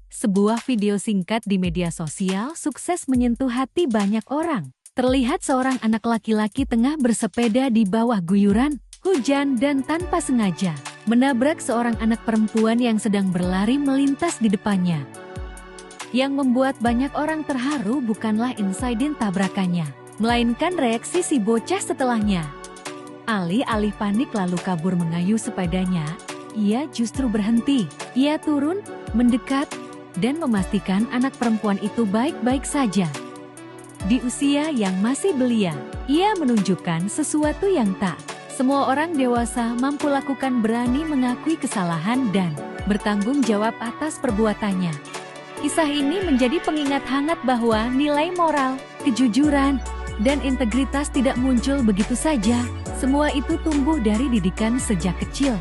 Sebuah video singkat di media sosial sukses menyentuh hati banyak orang. Terlihat seorang anak laki-laki tengah bersepeda di bawah guyuran hujan dan tanpa sengaja menabrak seorang anak perempuan yang sedang berlari melintas di depannya. Yang membuat banyak orang terharu bukanlah insiden tabrakannya, melainkan reaksi si bocah setelahnya. Alih-alih panik lalu kabur mengayuh sepedanya, ia justru berhenti. Ia turun, mendekat, dan memastikan anak perempuan itu baik-baik saja. Di usia yang masih belia, ia menunjukkan sesuatu yang tak semua orang dewasa mampu lakukan, berani mengakui kesalahan dan bertanggung jawab atas perbuatannya. Kisah ini menjadi pengingat hangat bahwa nilai moral, kejujuran, dan integritas tidak muncul begitu saja. Semua itu tumbuh dari didikan sejak kecil.